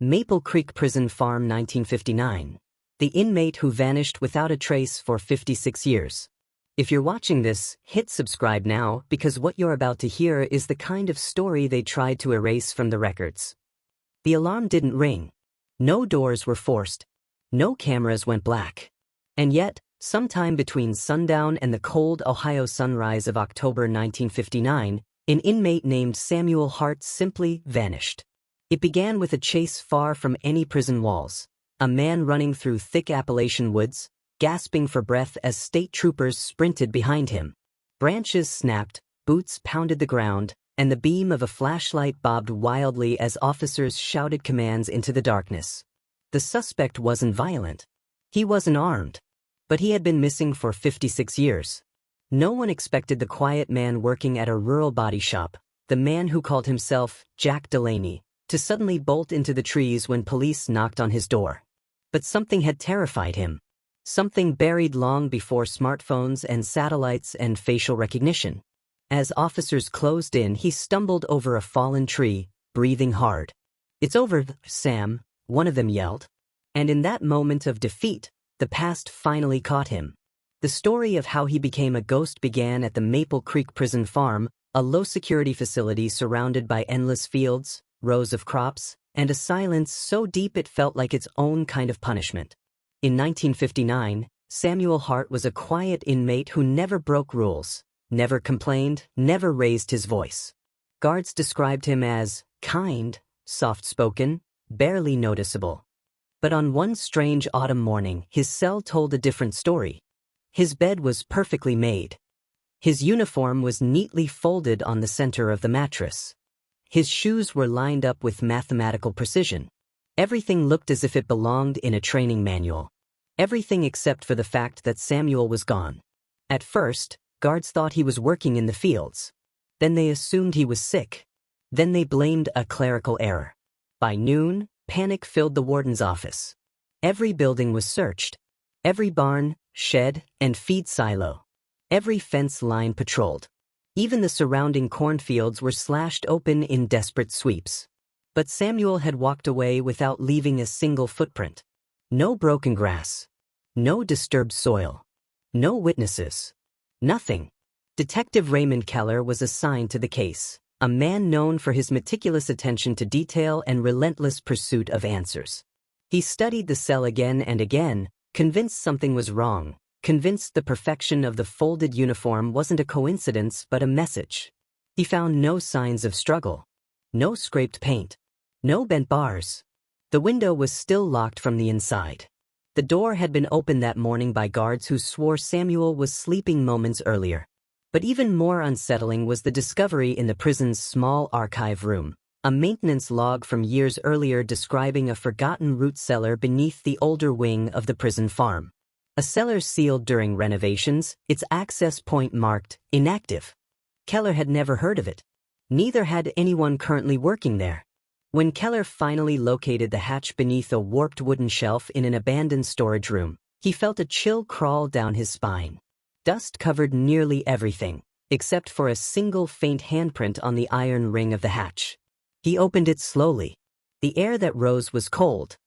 Maple Creek Prison Farm 1959. The inmate who vanished without a trace for 56 years. If you're watching this, hit subscribe now because what you're about to hear is the kind of story they tried to erase from the records. The alarm didn't ring. No doors were forced. No cameras went black. And yet, sometime between sundown and the cold Ohio sunrise of October 1959, an inmate named Samuel Hart simply vanished. It began with a chase far from any prison walls. A man running through thick Appalachian woods, gasping for breath as state troopers sprinted behind him. Branches snapped, boots pounded the ground, and the beam of a flashlight bobbed wildly as officers shouted commands into the darkness. The suspect wasn't violent. He wasn't armed. But he had been missing for 56 years. No one expected the quiet man working at a rural body shop, the man who called himself Jack Delaney, to suddenly bolt into the trees when police knocked on his door. But something had terrified him. Something buried long before smartphones and satellites and facial recognition. As officers closed in, he stumbled over a fallen tree, breathing hard. "It's over, Sam," one of them yelled. And in that moment of defeat, the past finally caught him. The story of how he became a ghost began at the Maple Creek Prison Farm, a low-security facility surrounded by endless fields, rows of crops, and a silence so deep it felt like its own kind of punishment. In 1959, Samuel Hart was a quiet inmate who never broke rules, never complained, never raised his voice. Guards described him as kind, soft-spoken, barely noticeable. But on one strange autumn morning, his cell told a different story. His bed was perfectly made. His uniform was neatly folded on the center of the mattress. His shoes were lined up with mathematical precision. Everything looked as if it belonged in a training manual. Everything except for the fact that Samuel was gone. At first, guards thought he was working in the fields. Then they assumed he was sick. Then they blamed a clerical error. By noon, panic filled the warden's office. Every building was searched. Every barn, shed, and feed silo. Every fence line patrolled. Even the surrounding cornfields were slashed open in desperate sweeps. But Samuel had walked away without leaving a single footprint. No broken grass. No disturbed soil. No witnesses. Nothing. Detective Raymond Keller was assigned to the case, a man known for his meticulous attention to detail and relentless pursuit of answers. He studied the cell again and again, convinced something was wrong. Convinced the perfection of the folded uniform wasn't a coincidence but a message. He found no signs of struggle. No scraped paint. No bent bars. The window was still locked from the inside. The door had been opened that morning by guards who swore Samuel was sleeping moments earlier. But even more unsettling was the discovery in the prison's small archive room, a maintenance log from years earlier describing a forgotten root cellar beneath the older wing of the prison farm. A cellar sealed during renovations, its access point marked inactive. Keller had never heard of it. Neither had anyone currently working there. When Keller finally located the hatch beneath a warped wooden shelf in an abandoned storage room, he felt a chill crawl down his spine. Dust covered nearly everything, except for a single faint handprint on the iron ring of the hatch. He opened it slowly. The air that rose was cold.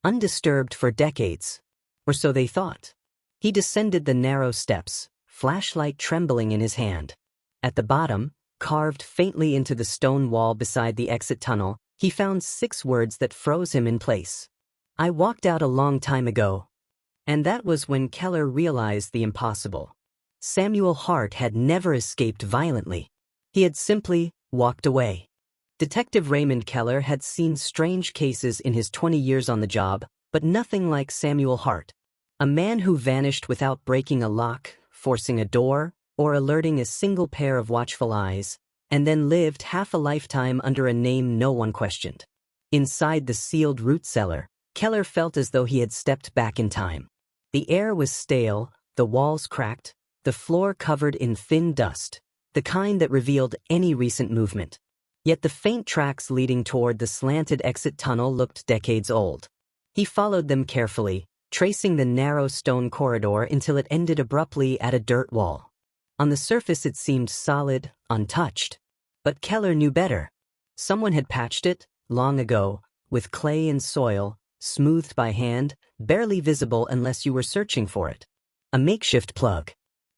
Undisturbed for decades. Or so they thought. He descended the narrow steps, flashlight trembling in his hand. At the bottom, carved faintly into the stone wall beside the exit tunnel, he found 6 words that froze him in place. "I walked out a long time ago." And that was when Keller realized the impossible. Samuel Hart had never escaped violently. He had simply walked away. Detective Raymond Keller had seen strange cases in his 20 years on the job, but nothing like Samuel Hart. A man who vanished without breaking a lock, forcing a door, or alerting a single pair of watchful eyes, and then lived half a lifetime under a name no one questioned. Inside the sealed root cellar, Keller felt as though he had stepped back in time. The air was stale, the walls cracked, the floor covered in thin dust, the kind that revealed any recent movement. Yet the faint tracks leading toward the slanted exit tunnel looked decades old. He followed them carefully, tracing the narrow stone corridor until it ended abruptly at a dirt wall. On the surface it seemed solid, untouched. But Keller knew better. Someone had patched it, long ago, with clay and soil, smoothed by hand, barely visible unless you were searching for it. A makeshift plug.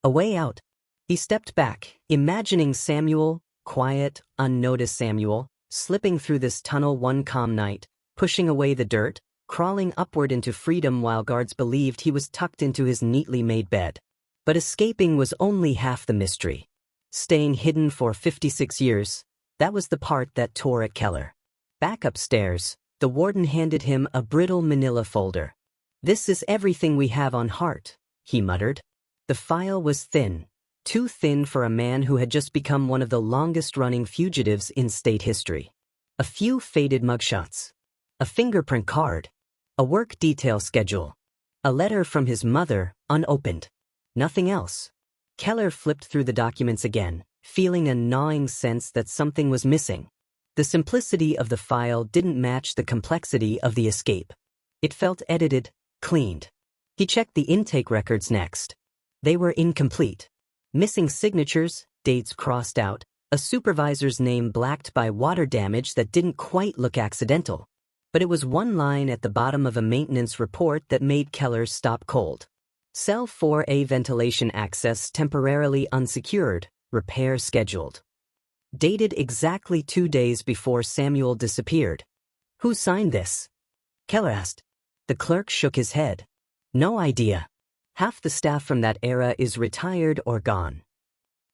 A way out. He stepped back, imagining Samuel, quiet, unnoticed Samuel, slipping through this tunnel one calm night, pushing away the dirt, crawling upward into freedom while guards believed he was tucked into his neatly made bed. But escaping was only half the mystery. Staying hidden for 56 years, that was the part that tore at Keller. Back upstairs, the warden handed him a brittle manila folder. "This is everything we have on Hart," he muttered. The file was thin, too thin for a man who had just become one of the longest-running fugitives in state history. A few faded mugshots. A fingerprint card. A work detail schedule. A letter from his mother, unopened. Nothing else. Keller flipped through the documents again, feeling a gnawing sense that something was missing. The simplicity of the file didn't match the complexity of the escape. It felt edited, cleaned. He checked the intake records next. They were incomplete. Missing signatures, dates crossed out, a supervisor's name blacked by water damage that didn't quite look accidental. But it was one line at the bottom of a maintenance report that made Keller stop cold. Cell 4A ventilation access temporarily unsecured, repair scheduled. Dated exactly 2 days before Samuel disappeared. Who signed this? Keller asked. The clerk shook his head. No idea. Half the staff from that era is retired or gone.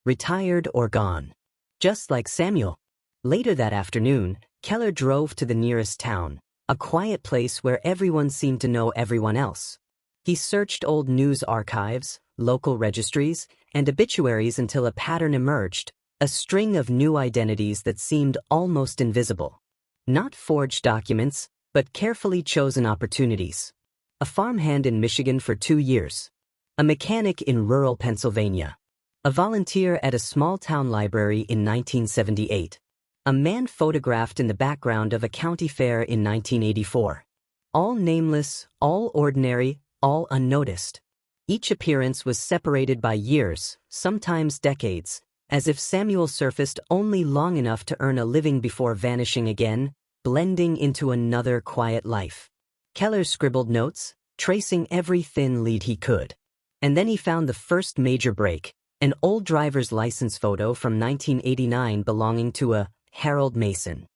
Retired or gone. Just like Samuel. Later that afternoon, Keller drove to the nearest town, a quiet place where everyone seemed to know everyone else. He searched old news archives, local registries, and obituaries until a pattern emerged, a string of new identities that seemed almost invisible. Not forged documents, but carefully chosen opportunities. A farmhand in Michigan for 2 years. A mechanic in rural Pennsylvania. A volunteer at a small-town library in 1978. A man photographed in the background of a county fair in 1984. All nameless, all ordinary, all unnoticed. Each appearance was separated by years, sometimes decades, as if Samuel surfaced only long enough to earn a living before vanishing again, blending into another quiet life. Keller scribbled notes, tracing every thin lead he could. And then he found the first major break, an old driver's license photo from 1989 belonging to a Harold Mason.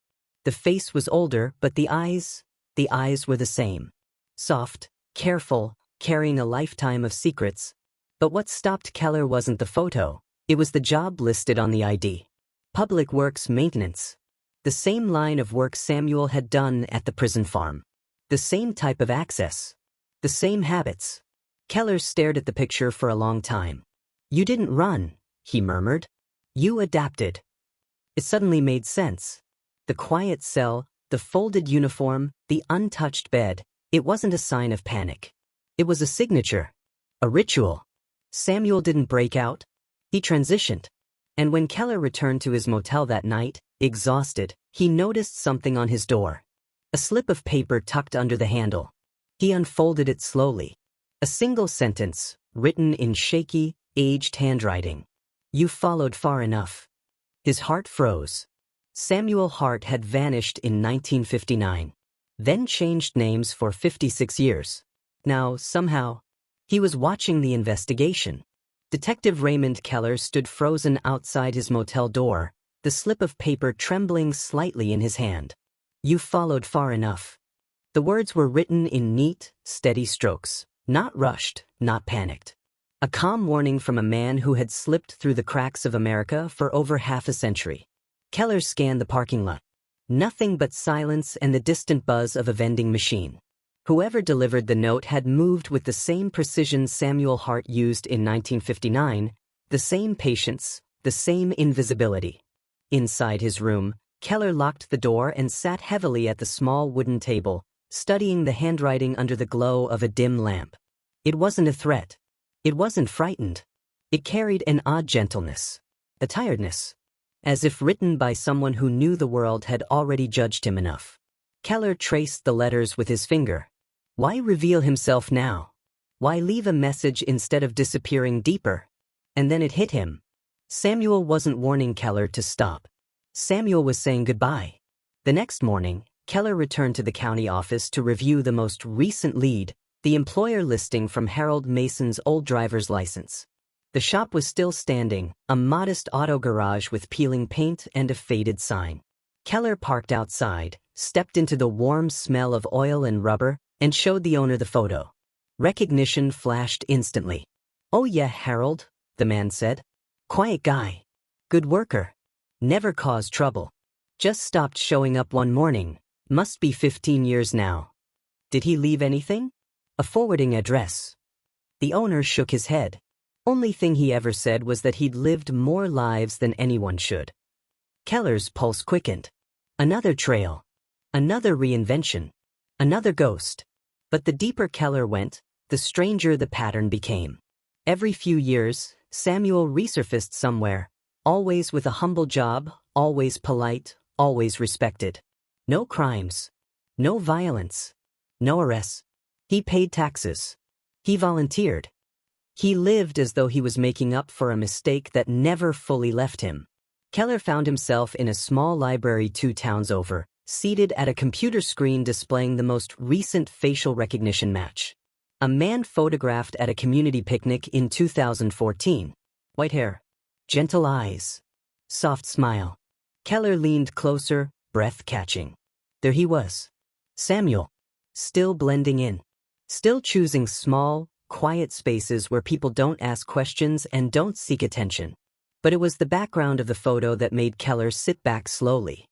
The face was older, but the eyes were the same. Soft, careful, carrying a lifetime of secrets. But what stopped Keller wasn't the photo, it was the job listed on the ID. Public Works Maintenance. The same line of work Samuel had done at the prison farm. The same type of access. The same habits. Keller stared at the picture for a long time. You didn't run, he murmured. You adapted. It suddenly made sense. The quiet cell, the folded uniform, the untouched bed, it wasn't a sign of panic. It was a signature. A ritual. Samuel didn't break out. He transitioned. And when Keller returned to his motel that night, exhausted, he noticed something on his door. A slip of paper tucked under the handle. He unfolded it slowly. A single sentence, written in shaky, aged handwriting. You followed far enough. His heart froze. Samuel Hart had vanished in 1959, then changed names for 56 years. Now, somehow, he was watching the investigation. Detective Raymond Keller stood frozen outside his motel door, the slip of paper trembling slightly in his hand. You followed far enough. The words were written in neat, steady strokes, not rushed, not panicked. A calm warning from a man who had slipped through the cracks of America for over half a century. Keller scanned the parking lot. Nothing but silence and the distant buzz of a vending machine. Whoever delivered the note had moved with the same precision Samuel Hart used in 1959, the same patience, the same invisibility. Inside his room, Keller locked the door and sat heavily at the small wooden table, studying the handwriting under the glow of a dim lamp. It wasn't a threat. It wasn't frightened. It carried an odd gentleness, a tiredness, as if written by someone who knew the world had already judged him enough. Keller traced the letters with his finger. Why reveal himself now? Why leave a message instead of disappearing deeper? And then it hit him. Samuel wasn't warning Keller to stop. Samuel was saying goodbye. The next morning, Keller returned to the county office to review the most recent lead, the employer listing from Harold Mason's old driver's license. The shop was still standing, a modest auto garage with peeling paint and a faded sign. Keller parked outside, stepped into the warm smell of oil and rubber, and showed the owner the photo. Recognition flashed instantly. "Oh yeah, Harold," the man said. "Quiet guy. Good worker. Never caused trouble. Just stopped showing up one morning. Must be 15 years now. Did he leave anything?" "A forwarding address." The owner shook his head. Only thing he ever said was that he'd lived more lives than anyone should. Keller's pulse quickened. Another trail. Another reinvention. Another ghost. But the deeper Keller went, the stranger the pattern became. Every few years, Samuel resurfaced somewhere, always with a humble job, always polite, always respected. No crimes. No violence. No arrests. He paid taxes. He volunteered. He lived as though he was making up for a mistake that never fully left him. Keller found himself in a small library 2 towns over, seated at a computer screen displaying the most recent facial recognition match. A man photographed at a community picnic in 2014. White hair. Gentle eyes. Soft smile. Keller leaned closer, breath catching. There he was. Samuel. Still blending in. Still choosing small, quiet spaces where people don't ask questions and don't seek attention. But it was the background of the photo that made Keller sit back slowly.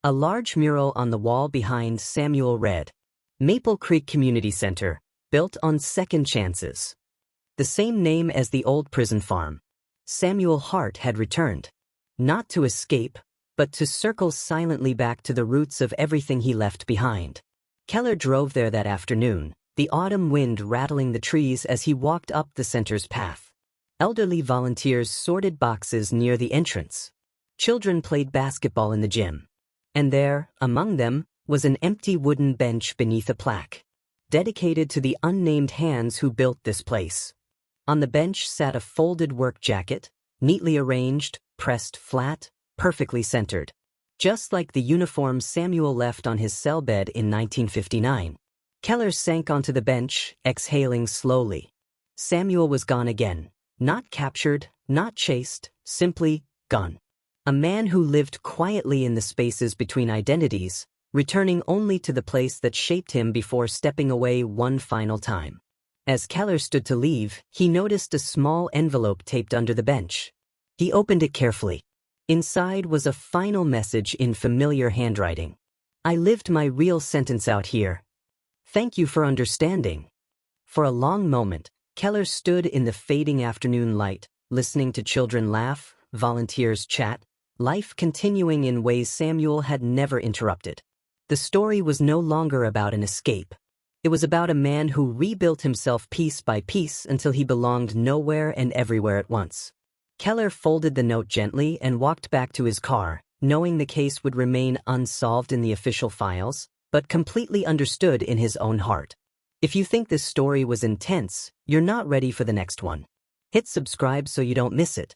A large mural on the wall behind Samuel read, "Maple Creek Community Center, built on second chances." The same name as the old prison farm. Samuel Hart had returned. Not to escape, but to circle silently back to the roots of everything he left behind. Keller drove there that afternoon, the autumn wind rattling the trees as he walked up the center's path. Elderly volunteers sorted boxes near the entrance. Children played basketball in the gym. And there, among them, was an empty wooden bench beneath a plaque, dedicated to the unnamed hands who built this place. On the bench sat a folded work jacket, neatly arranged, pressed flat, perfectly centered. Just like the uniform Samuel left on his cell bed in 1959. Keller sank onto the bench, exhaling slowly. Samuel was gone again. Not captured, not chased, simply gone. A man who lived quietly in the spaces between identities, returning only to the place that shaped him before stepping away one final time. As Keller stood to leave, he noticed a small envelope taped under the bench. He opened it carefully. Inside was a final message in familiar handwriting. "I lived my real sentence out here. Thank you for understanding." For a long moment, Keller stood in the fading afternoon light, listening to children laugh, volunteers chat, life continuing in ways Samuel had never interrupted. The story was no longer about an escape. It was about a man who rebuilt himself piece by piece until he belonged nowhere and everywhere at once. Keller folded the note gently and walked back to his car, knowing the case would remain unsolved in the official files, but completely understood in his own heart. If you think this story was intense, you're not ready for the next one. Hit subscribe so you don't miss it.